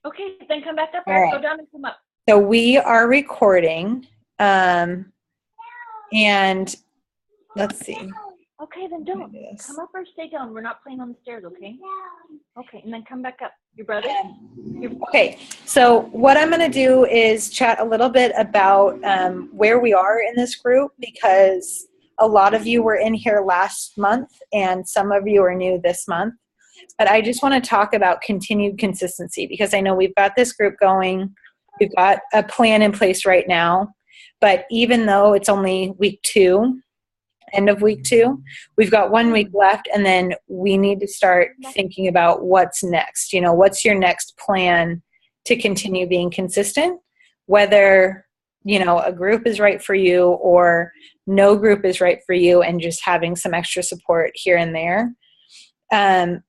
Okay, then come back up, All or right. go down and come up. So we are recording, and let's see. Okay, then don't. Come up or stay down. We're not playing on the stairs, okay? Okay, and then come back up. Your brother? Okay, so what I'm going to do is chat a little bit about where we are in this group, because a lot of you were in here last month and some of you are new this month. But I just want to talk about continued consistency, because I know we've got this group going. We've got a plan in place right now. But even though it's only week 2, end of week 2, we've got 1 week left, and then we need to start thinking about what's next. You know, what's your next plan to continue being consistent, whether, you know, a group is right for you or no group is right for you, and just having some extra support here and there.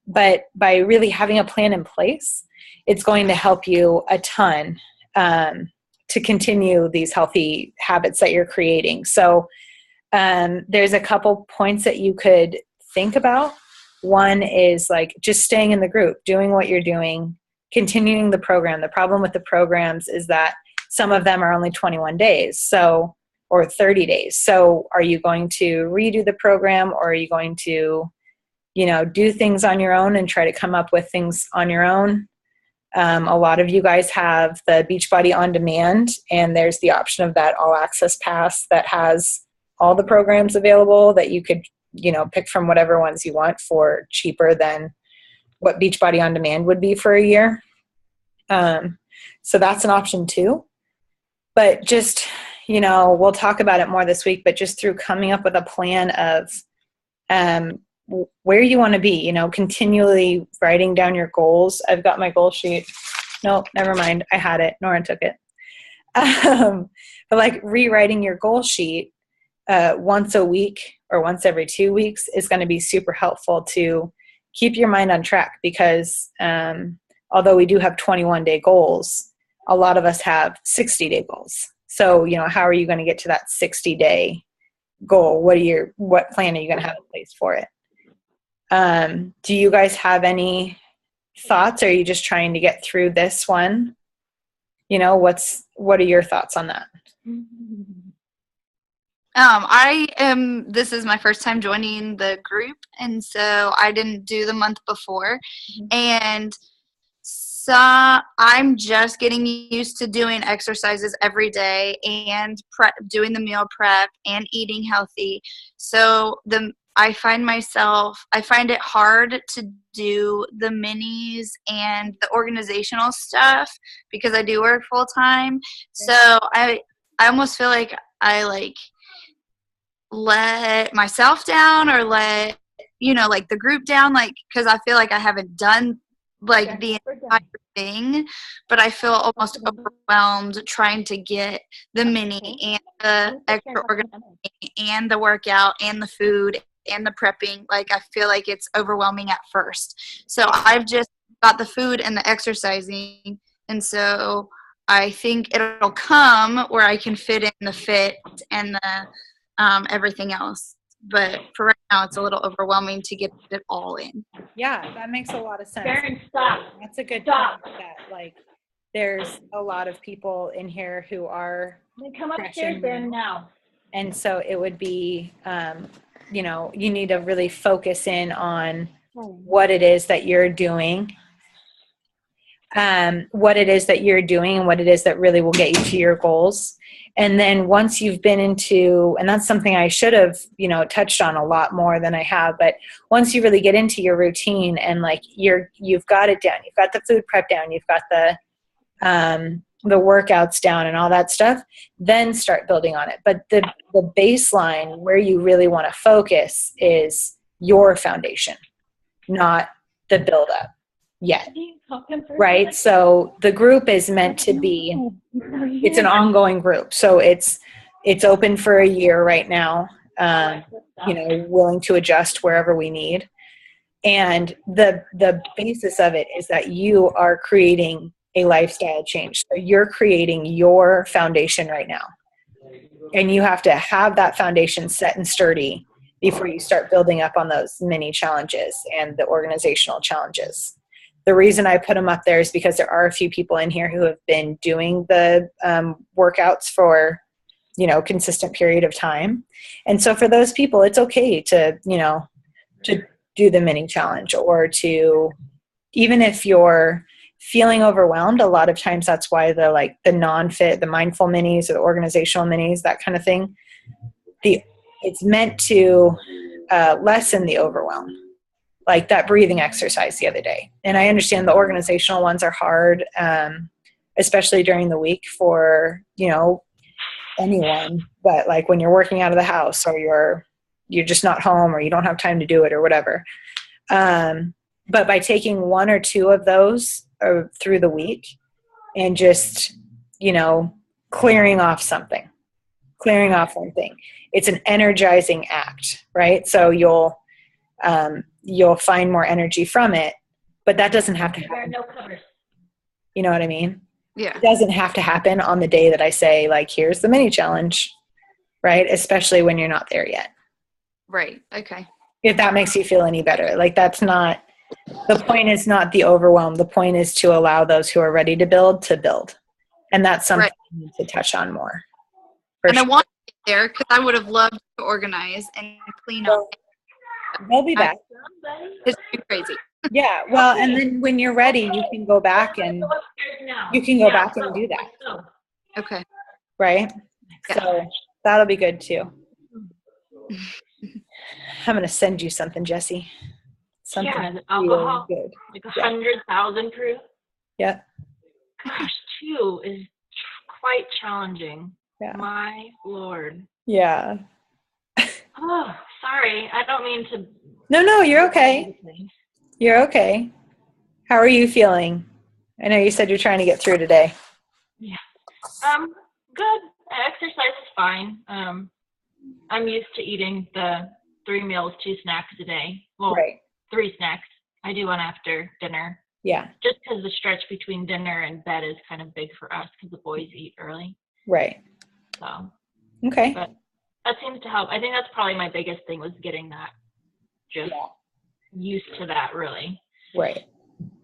But by really having a plan in place, it's going to help you a ton to continue these healthy habits that you're creating. So there's a couple points that you could think about. One is like just staying in the group, doing what you're doing, continuing the program. The problem with the programs is that some of them are only 21 days, so, or 30 days. So are you going to redo the program, or are you going to, you know, do things on your own and try to come up with things on your own? A lot of you guys have the Beachbody On Demand, and there's the option of that all access pass that has all the programs available that you could, you know, pick from whatever ones you want for cheaper than what Beachbody On Demand would be for a year. So that's an option too. But just, you know, we'll talk about it more this week, but just through coming up with a plan of where you want to be, you know, continually writing down your goals. I've got my goal sheet. No, never mind. I had it. Nora took it. But like rewriting your goal sheet once a week or once every 2 weeks is going to be super helpful to keep your mind on track, because although we do have 21-day goals, a lot of us have 60-day goals. So, you know, how are you going to get to that 60-day goal? What plan are you going to have in place for it? Do you guys have any thoughts? Or are you just trying to get through this one? You know, what are your thoughts on that? This is my first time joining the group, and so I didn't do the month before. And so I'm just getting used to doing exercises every day and doing the meal prep and eating healthy. So I find it hard to do the minis and the organizational stuff because I do work full time. So I almost feel like I let myself down, or let, you know, like the group down, like, because I feel like I haven't done like the entire thing, but I feel almost overwhelmed trying to get the mini and the extra organizing and the workout and the food and the prepping. Like, I feel like it's overwhelming at first. So I've just got the food and the exercising, and so I think it'll come where I can fit in the fit and the everything else. But for right now, it's a little overwhelming to get it all in. Yeah, that makes a lot of sense. Karen, stop. That's a good point. That like, there's a lot of people in here who are Come upstairs then now. And so it would be, you know, you need to really focus in on what it is that you're doing, and what it is that really will get you to your goals. And then once you've been into, and that's something I should have, you know, touched on a lot more than I have, but once you really get into your routine and like you've got it down, you've got the food prep down, you've got the workouts down and all that stuff, then start building on it. But the baseline where you really want to focus is your foundation, not the buildup yet. Right? So the group is meant to be, it's an ongoing group. So it's open for a year right now, you know, willing to adjust wherever we need. And the basis of it is that you are creating a lifestyle change. So you're creating your foundation right now. And you have to have that foundation set and sturdy before you start building up on those mini challenges and the organizational challenges. the reason I put them up there is because there are a few people in here who have been doing the workouts for, consistent period of time. And so for those people, it's okay to, to do the mini challenge, or to, even if you're feeling overwhelmed, a lot of times that's why the non-fit, the mindful minis or the organizational minis, that kind of thing, it's meant to lessen the overwhelm, like that breathing exercise the other day. And I understand the organizational ones are hard, especially during the week for, anyone, but like when you're working out of the house, or you're just not home, or you don't have time to do it, or whatever. But by taking one or two of those through the week, and just, clearing off one thing, it's an energizing act, right? So you'll find more energy from it, but that doesn't have to happen. No covers. You know what I mean? Yeah. It doesn't have to happen on the day that I say, like, here's the mini challenge, right? Especially when you're not there yet. Right. Okay. If that makes you feel any better. Like, that's not, the point is not the overwhelm. The point is to allow those who are ready to build. And that's something I need to touch on more. And I want to get there because I would have loved to organize and clean up. They'll be back. It's too crazy. Yeah. Well, and then when you're ready, you can go back and do that. Okay. Right? Yeah. So that'll be good too. I'm going to send you something, Jesse. Something alcohol, really good. like 100,000 proof. Yeah. Gosh, 2 is quite challenging. Yeah. My Lord. Yeah. Oh, sorry. I don't mean to. No, you're okay. You're okay. How are you feeling? I know you said you're trying to get through today. Yeah. Good. Exercise is fine. I'm used to eating the 3 meals, 2 snacks a day. Well, right. 3 snacks. I do one after dinner. Yeah. Just because the stretch between dinner and bed is kind of big for us because the boys eat early. Right. So. Okay. But that seems to help. I think that's probably my biggest thing, was getting that just used to that, really. Right.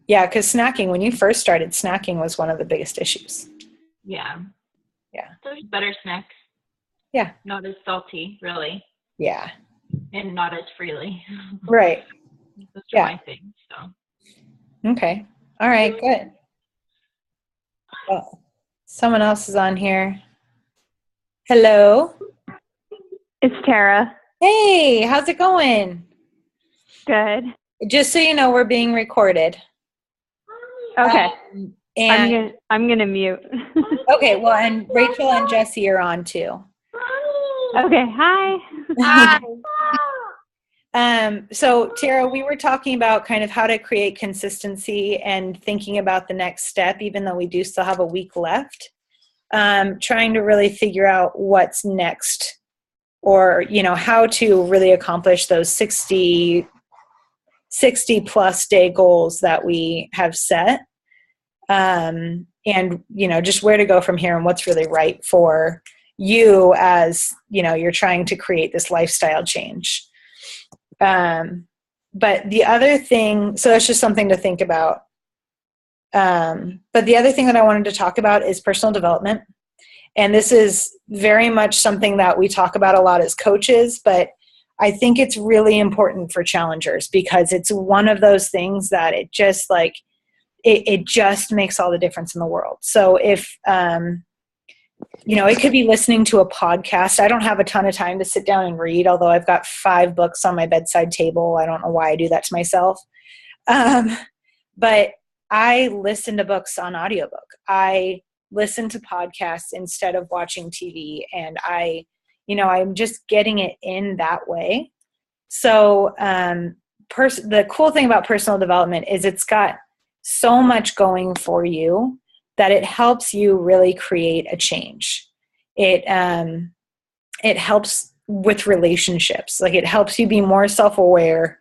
Yeah, because snacking, when you first started, snacking was one of the biggest issues. Yeah. Yeah. So there's better snacks. Yeah. Not as salty, really. Yeah. And not as freely. Right. Those are my things. So. Okay. All right, good. Well, someone else is on here. Hello. It's Tara. Hey, how's it going? Good. Just so you know, we're being recorded. Okay. And I'm gonna mute. okay, well, and Rachel and Jesse are on too. Okay. Hi. Hi. So Tara, we were talking about kind of how to create consistency and thinking about the next step, even though we do still have a week left. Trying to really figure out what's next, or, how to really accomplish those 60 plus day goals that we have set. And, just where to go from here and what's really right for you as, you're trying to create this lifestyle change. But the other thing, so that's just something to think about. But the other thing that I wanted to talk about is personal development. And this is very much something that we talk about a lot as coaches, but I think it's really important for challengers, because it's one of those things that it just it just makes all the difference in the world. So if, it could be listening to a podcast. I don't have a ton of time to sit down and read, although I've got 5 books on my bedside table. I don't know why I do that to myself. But I listen to books on audiobook. I listen to podcasts instead of watching TV. And I'm just getting it in that way. So the cool thing about personal development is it's got so much going for you that it helps you really create a change. It helps with relationships. Like, it helps you be more self-aware,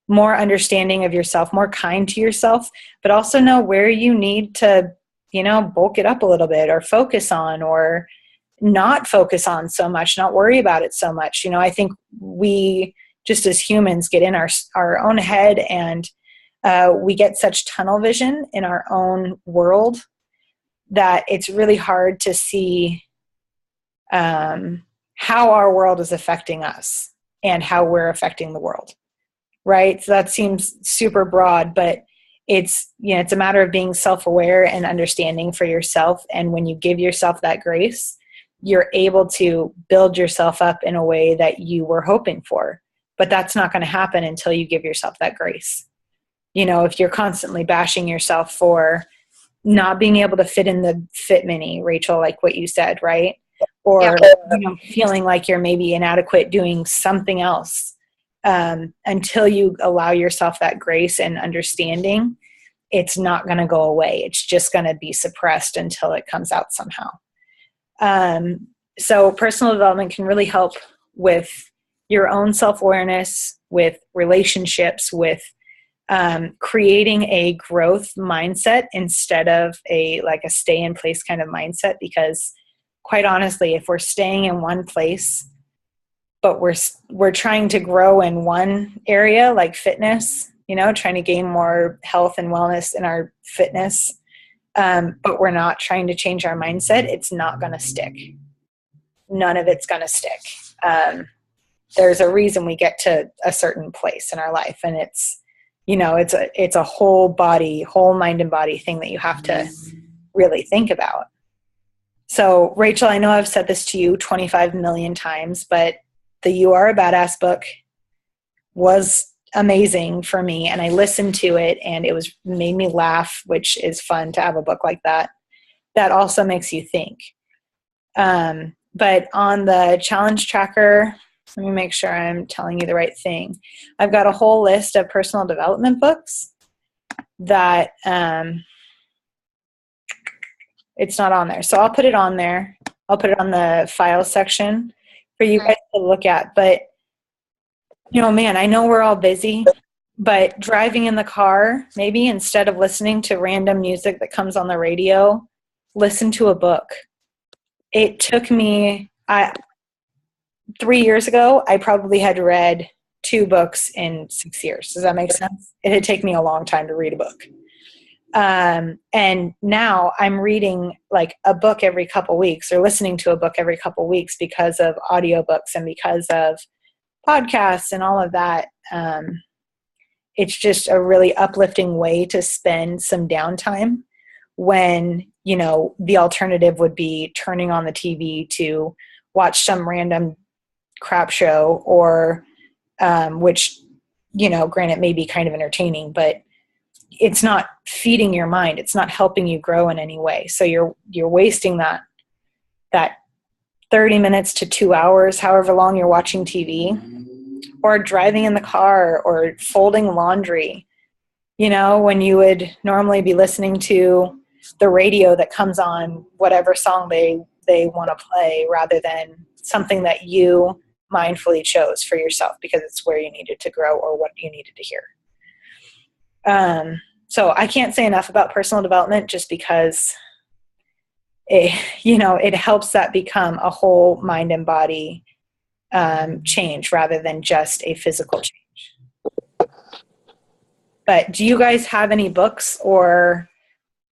more understanding of yourself, more kind to yourself, but also know where you need to, bulk it up a little bit, or focus on, or not focus on so much, not worry about it so much. I think we just as humans get in our own head, and we get such tunnel vision in our own world that it's really hard to see how our world is affecting us and how we're affecting the world, right? So that seems super broad, but it's a matter of being self-aware and understanding for yourself. And when you give yourself that grace, you're able to build yourself up in a way that you were hoping for. But that's not going to happen until you give yourself that grace. If you're constantly bashing yourself for not being able to fit in the fit mini, Rachel, like what you said, right? Or feeling like you're maybe inadequate doing something else, until you allow yourself that grace and understanding, it's not going to go away. It's just going to be suppressed until it comes out somehow. So personal development can really help with your own self-awareness, with relationships, with creating a growth mindset instead of a stay in place kind of mindset. Because quite honestly, if we're staying in one place, but we're trying to grow in one area like fitness, trying to gain more health and wellness in our fitness, but we're not trying to change our mindset, it's not going to stick. None of it's going to stick. There's a reason we get to a certain place in our life, and it's a whole mind and body thing that you have to really think about. So Rachel, I know I've said this to you 25 million times, but the You Are a Badass book was amazing for me, and I listened to it and it made me laugh, which is fun to have a book like that. That also makes you think. But on the challenge tracker, let me make sure I'm telling you the right thing. I've got a whole list of personal development books that it's not on there. So I'll put it on there. I'll put it on the file section for you guys to look at. But, man, I know we're all busy, but driving in the car, maybe instead of listening to random music that comes on the radio, listen to a book. It took me, 3 years ago, I probably had read 2 books in 6 years. Does that make sense? It had taken me a long time to read a book. And now I'm reading a book every couple weeks, or listening to a book every couple weeks because of audiobooks and because of podcasts and all of that. It's just a really uplifting way to spend some downtime when, the alternative would be turning on the TV to watch some random crap show, or which, granted may be kind of entertaining, but it's not feeding your mind. It's not helping you grow in any way. So you're wasting that 30 minutes to 2 hours, however long you're watching TV, or driving in the car, or folding laundry, when you would normally be listening to the radio that comes on whatever song they want to play, rather than something that you mindfully chose for yourself because it's where you needed to grow or what you needed to hear. So I can't say enough about personal development, just because it helps that become a whole mind and body change rather than just a physical change. But do you guys have any books or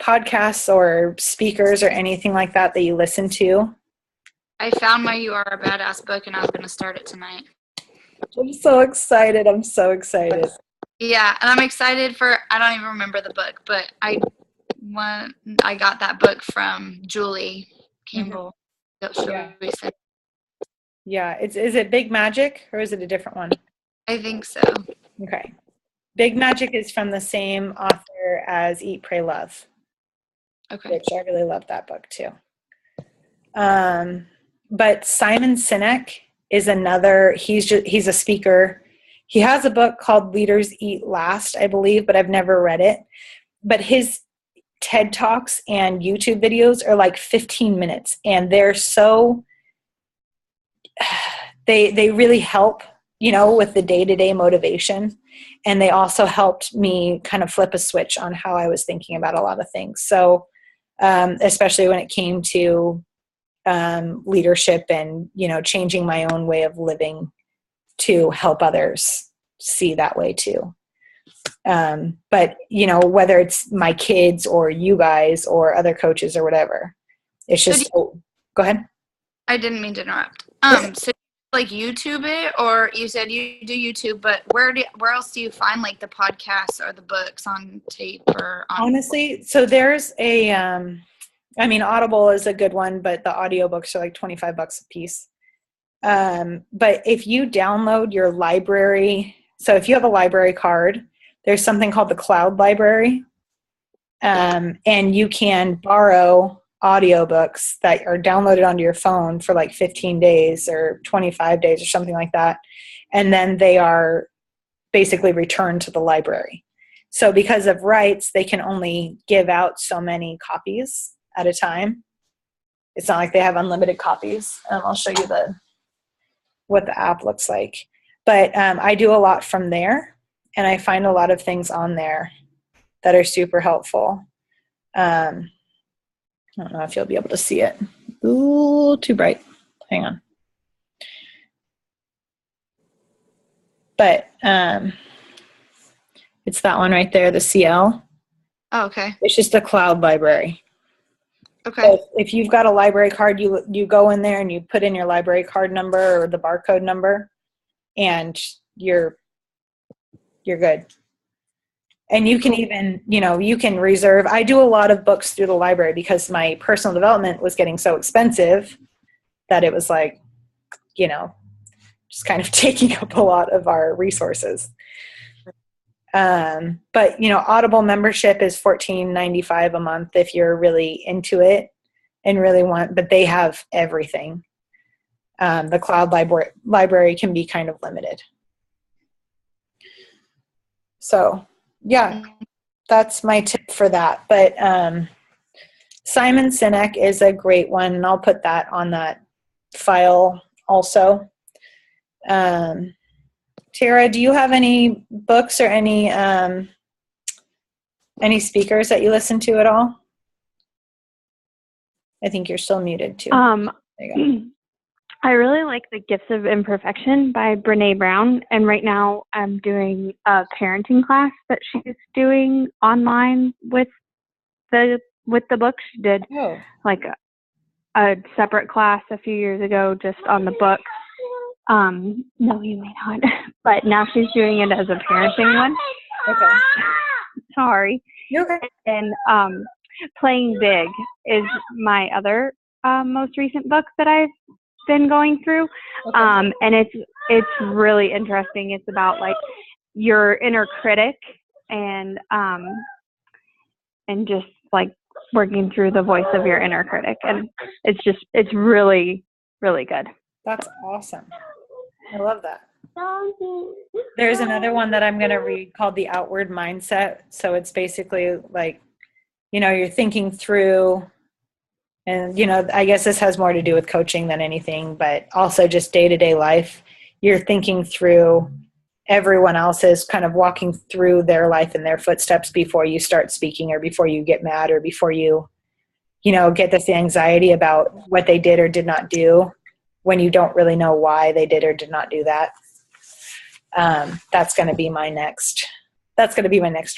podcasts or speakers or anything like that you listen to? I found my You Are a Badass book, and I'm going to start it tonight. I'm so excited. Yeah, and I'm excited I don't even remember the book, but I got that book from Julie Campbell. Mm-hmm. Yeah. Is it Big Magic, or is it a different one? I think so. Okay. Big Magic is from the same author as Eat, Pray, Love. Okay. Which I really love that book too. But Simon Sinek is another, he's a speaker. He has a book called Leaders Eat Last, I believe, but I've never read it. But his TED Talks and YouTube videos are 15 minutes, and they're so, they really help, with the day-to-day motivation. And they also helped me kind of flip a switch on how I was thinking about a lot of things. So, especially when it came to leadership and, changing my own way of living to help others see that way too. But, whether it's my kids or you guys or other coaches or whatever, it's just, go ahead. I didn't mean to interrupt. So like YouTube it, or you said you do YouTube, but where else do you find like the podcasts or the books on tape or on? Honestly, so there's Audible is a good one, but the audiobooks are like $25 a piece. But if you download your library, so if you have a library card, there's something called the cloud library. And you can borrow audiobooks that are downloaded onto your phone for like 15 days or 25 days or something like that. And then they are basically returned to the library. So because of rights, they can only give out so many copies at a time. It's not like they have unlimited copies. I'll show you what the app looks like. But I do a lot from there, and I find a lot of things on there that are super helpful. I don't know if you'll be able to see it. Ooh, too bright. Hang on. But it's that one right there, the CL. Oh, okay. It's just a cloud library. Okay. So if you've got a library card, you go in there and you put in your library card number or the barcode number, and you're good. And you can even, you can reserve. I do a lot of books through the library because my personal development was getting so expensive that it was like, just kind of taking up a lot of our resources. But, Audible membership is $14.95 a month if you're really into it and really but they have everything. The cloud library can be kind of limited. So, yeah, that's my tip for that. But Simon Sinek is a great one, and I'll put that on that file also. Tara, do you have any books or any speakers that you listen to at all? I think you're still muted too. There you go. I really like The Gifts of Imperfection by Brene Brown, and right now I'm doing a parenting class that she's doing online with the book. She did like a separate class a few years ago just on the book. No, you may not. But now she's doing it as a parenting one. Okay. Sorry. You're okay. And Playing Big is my other most recent book that I've been going through. Okay. And it's really interesting. It's about like your inner critic and just like working through the voice of your inner critic. And it's really, really good. That's awesome. I love that. There's another one that I'm going to read called The Outward Mindset. So it's basically like, you're thinking through, and, I guess this has more to do with coaching than anything, but also just day-to-day life. You're thinking through everyone else's, kind of walking through their life and their footsteps before you start speaking, or before you get mad, or before you, get this anxiety about what they did or did not do when you don't really know why they did or did not do that. That's going to be my next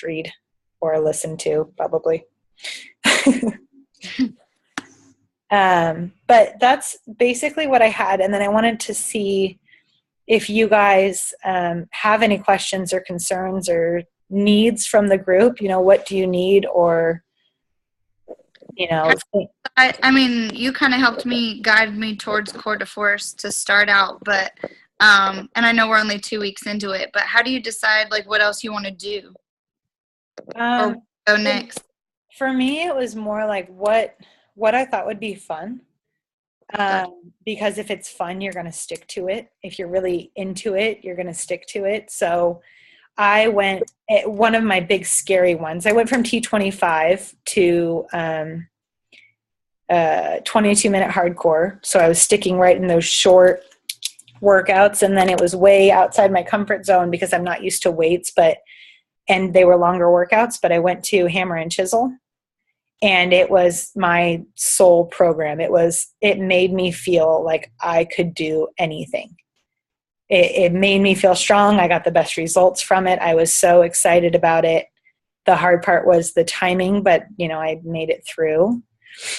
read or listen to, probably. But that's basically what I had. And then I wanted to see if you guys have any questions or concerns or needs from the group. What do you need? Or, I mean, you kind of helped me guide me towards Core de Force to start out, but and I know we're only 2 weeks into it, but how do you decide like what else you want to do or go next? For me, it was more like what I thought would be fun. Because if it's fun, you're going to stick to it. If you're really into it, you're going to stick to it. So I went, one of my big scary ones, I went from T25 to 22-minute hardcore. So I was sticking right in those short workouts, and then it was way outside my comfort zone because I'm not used to weights, and they were longer workouts, but I went to hammer and chisel. And it was my soul program. It made me feel like I could do anything. it made me feel strong. I got the best results from it. I was so excited about it. The hard part was the timing, but I made it through.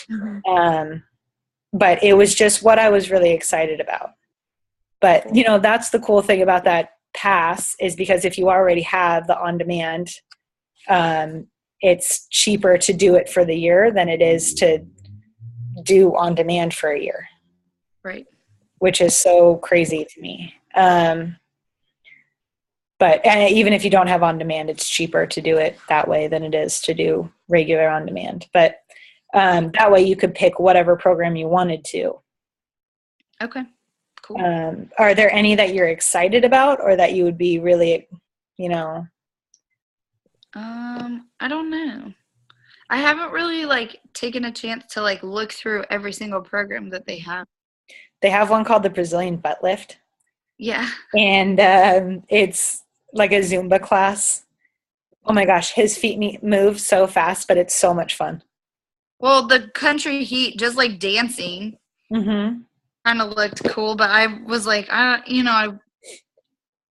Mhm. But it was just what I was really excited about. But, that's the cool thing about that pass is because if you already have the on-demand, it's cheaper to do it for the year than it is to do on-demand for a year. Right. Which is so crazy to me. But even if you don't have on-demand, it's cheaper to do it that way than it is to do regular on-demand. But that way you could pick whatever program you wanted to. Okay. Cool. Are there any that you're excited about or that you would be really, I don't know. I haven't really taken a chance to look through every single program that they have. They have one called the Brazilian butt lift. Yeah. And it's like a Zumba class. Oh my gosh, his feet move so fast, but it's so much fun. Well, the country heat, just dancing, Mm-hmm. kind of looked cool, but I was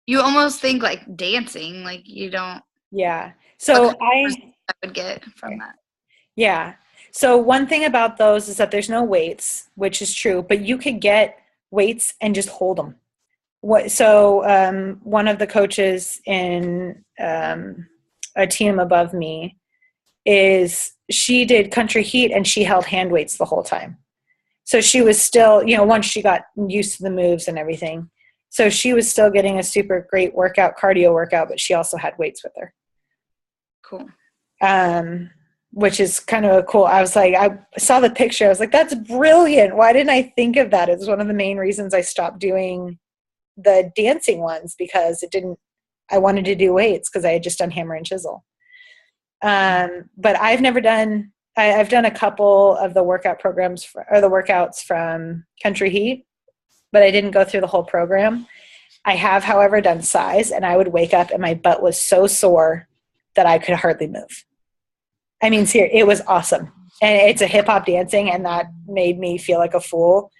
you almost think dancing, you don't. Yeah. So I would get from that. Yeah. So one thing about those is that there's no weights, which is true, but you could get weights and just hold them. One of the coaches in a team above me she did country heat and she held hand weights the whole time. So she was still, once she got used to the moves and everything. So she was still getting a super great cardio workout, but she also had weights with her. Cool. Which is kind of cool. I was like, I saw the picture. I was like, that's brilliant. Why didn't I think of that? It was one of the main reasons I stopped doing the dancing ones because I wanted to do weights because I had just done hammer and chisel. But I've done a couple of the workout programs or the workouts from Country Heat, but I didn't go through the whole program. I have, however, done size, and I would wake up and my butt was so sore that I could hardly move. I mean, it was awesome. And it's a hip hop dancing, and that made me feel like a fool.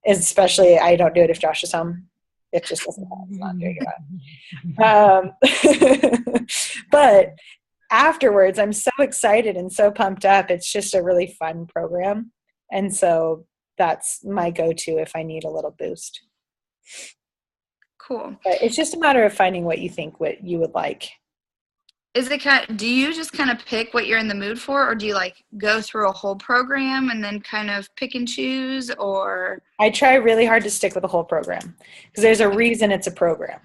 Especially, I don't do it if Josh is home. It just doesn't happen. I'm not doing that. But afterwards, I'm so excited and so pumped up. It's just a really fun program. And so that's my go-to if I need a little boost. Cool. But it's just a matter of finding what you would like. Is it do you just kind of pick what you're in the mood for, or do you go through a whole program and then kind of pick and choose, or? I try really hard to stick with the whole program because there's a reason it's a program.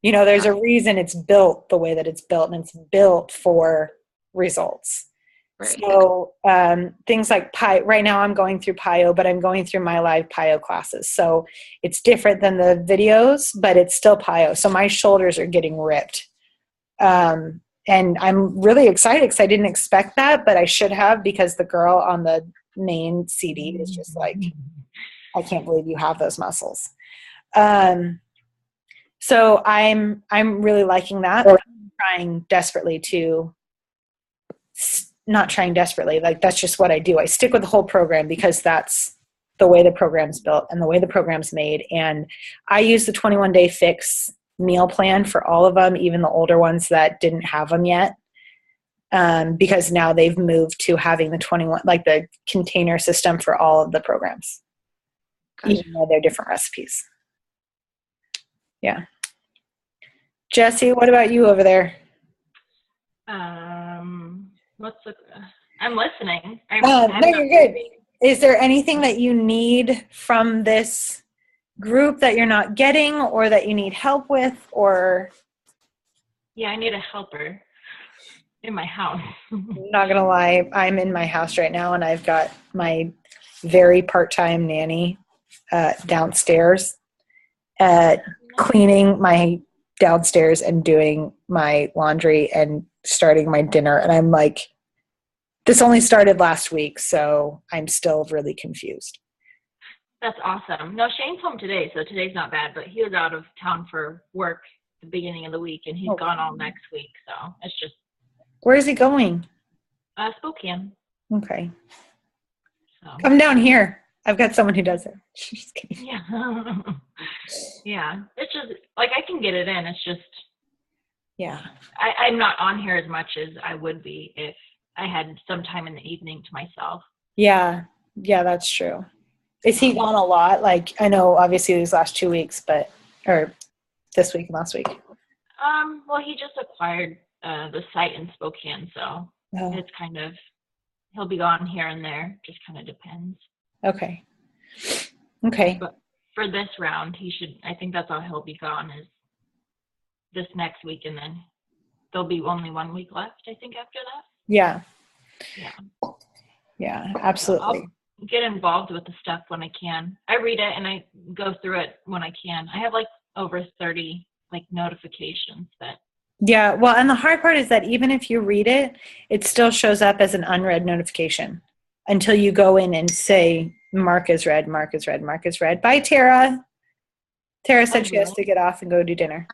There's a reason it's built the way that it's built, and it's built for results. Right. So things like right now I'm going through PIO, but I'm going through my live PIO classes. So it's different than the videos, but it's still PIO. So my shoulders are getting ripped. And I'm really excited because I didn't expect that, but I should have, because the girl on the main CD is just like, I can't believe you have those muscles. So I'm really liking that. I'm not trying desperately. That's just what I do. I stick with the whole program because that's the way the program's built and the way the program's made. And I use the 21-day fix meal plan for all of them, even the older ones that didn't have them yet, because now they've moved to having the 21, the container system for all of the programs. Gotcha. Even though they're different recipes. Yeah. Jesse, what about you over there? I'm listening. No, you're good. Is there anything that you need from this group that you're not getting or that you need help with, or? Yeah, I need a helper in my house. I'm not gonna lie, I'm in my house right now and I've got my very part-time nanny downstairs cleaning my downstairs and doing my laundry and starting my dinner, and I'm like, this only started last week, so I'm still really confused. That's awesome. No, Shane's home today, so today's not bad, but he was out of town for work at the beginning of the week, and he's gone all next week, so it's just. Where is he going? Spokane. Okay. So. Come down here. I've got someone who does it. Just kidding. Yeah. Yeah. It's just like I can get it in. It's just Yeah. I'm not on here as much as I would be if I had some time in the evening to myself. Yeah. Yeah, that's true. Is he gone a lot? Like, I know obviously these last 2 weeks, or this week and last week. Well, he just acquired the site in Spokane, so Oh, it's kind of, he'll be gone here and there. Just kind of depends. okay. Okay. But for this round, I think that's all he'll be gone is this next week, and then there'll be only 1 week left, I think, after that. Yeah. Yeah. Yeah, absolutely. I'll get involved with the stuff when I can. I read it and I go through it when I can. I have like over 30 like notifications that. Yeah. Well, and the hard part is that even if you read it, it still shows up as an unread notification until you go in and say, Mark is read, Mark is read, Mark is read. Bye, Tara. Tara said she has to get off and go do dinner.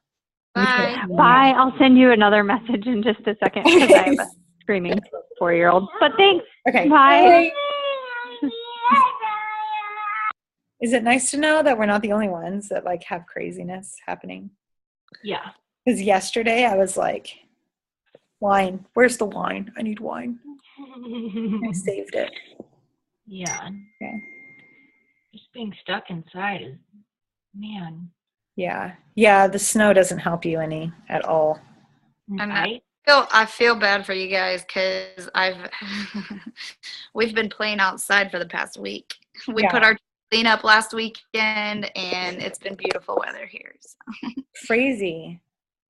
Bye. Bye. I'll send you another message in just a second because I have a screaming 4-year-old. But thanks. Okay. Bye. Is it nice to know that we're not the only ones that like have craziness happening? Yeah. Because yesterday I was like, wine. Where's the wine? I need wine. I saved it. Yeah. Okay. Just being stuck inside is, man. Yeah. Yeah. The snow doesn't help you any at all. And Right? I feel bad for you guys because we've been playing outside for the past week. We Yeah. put our clean up last weekend, and it's been beautiful weather here. So. Crazy.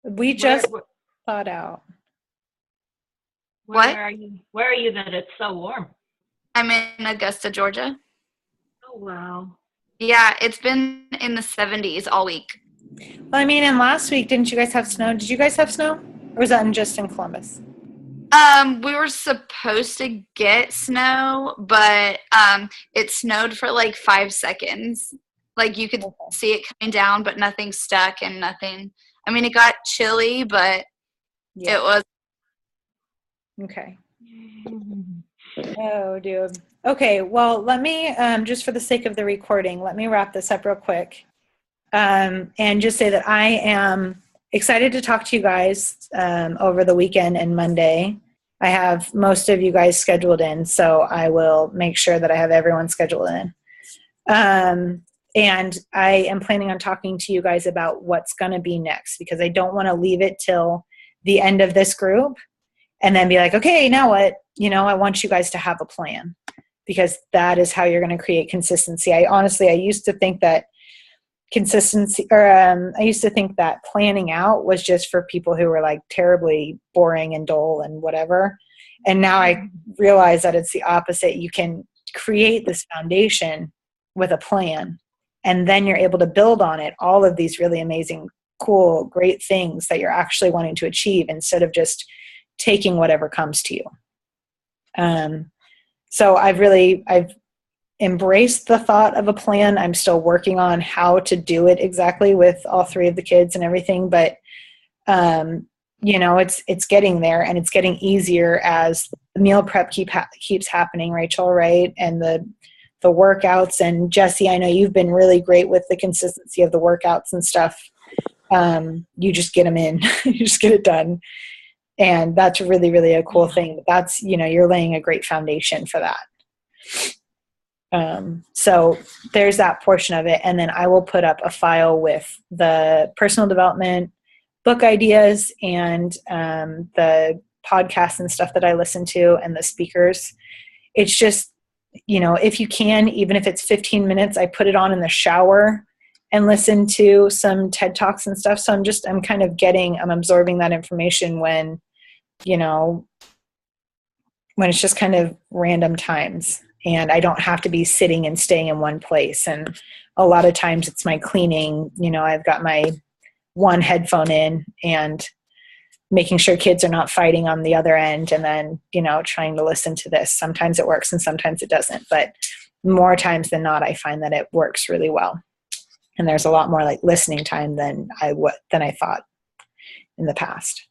We just Where thawed out. What? are you? Where are you that it's so warm? I'm in Augusta, Georgia. Oh, wow. Yeah, it's been in the 70s all week. Well, I mean, and last week, didn't you guys have snow? Did you guys have snow? Or was that just in Columbus? We were supposed to get snow, but it snowed for like 5 seconds. Like you could see it coming down, but nothing stuck and nothing. I mean, it got chilly, but Yeah. it was. Okay. Oh, dude. Okay, well, let me, just for the sake of the recording, let me wrap this up real quick. And just say that I am excited to talk to you guys over the weekend and Monday. I have most of you guys scheduled in, so I will make sure that I have everyone scheduled in. And I am planning on talking to you guys about what's going to be next, because I don't want to leave it till the end of this group and then be like, okay, now what? I want you guys to have a plan, because that is how you're going to create consistency. I used to think that consistency, or I used to think that planning out was just for people who were like terribly boring and dull and whatever. And now I realize that it's the opposite. You can create this foundation with a plan, and then you're able to build on it all of these really amazing, cool, great things that you're actually wanting to achieve, instead of just taking whatever comes to you. So I've embraced the thought of a plan. I'm still working on how to do it exactly with all 3 of the kids and everything, but it's getting there, and it's getting easier as the meal prep keeps happening, Rachel, right? And the workouts, and Jesse, I know you've been really great with the consistency of the workouts and stuff. You just get them in, you just get it done. And that's really, really a cool thing. But that's, you're laying a great foundation for that. So there's that portion of it. And then I will put up a file with the personal development book ideas and the podcasts and stuff that I listen to and the speakers. It's just, if you can, even if it's 15 minutes, I put it on in the shower and listen to some TED Talks and stuff. So I'm absorbing that information when it's just kind of random times, and I don't have to be sitting and staying in one place. And a lot of times it's my cleaning, I've got my one headphone in and making sure kids are not fighting on the other end, and then, trying to listen to this. Sometimes it works and sometimes it doesn't, but more times than not, I find that it works really well. And there's a lot more like listening time than I thought in the past.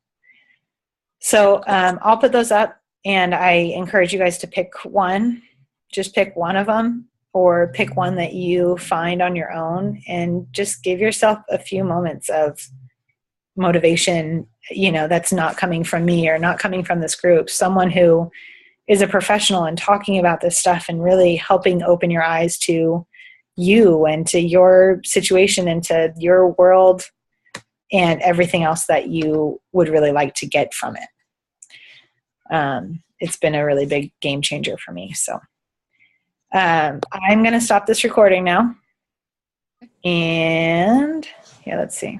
So I'll put those up, and I encourage you guys to pick one. Just pick one of them or pick one that you find on your own and just give yourself a few moments of motivation, that's not coming from me or not coming from this group. Someone who is a professional and talking about this stuff and really helping open your eyes to you and to your situation and to your world and everything else that you would really like to get from it. It's been a really big game changer for me. So I'm going to stop this recording now. And let's see.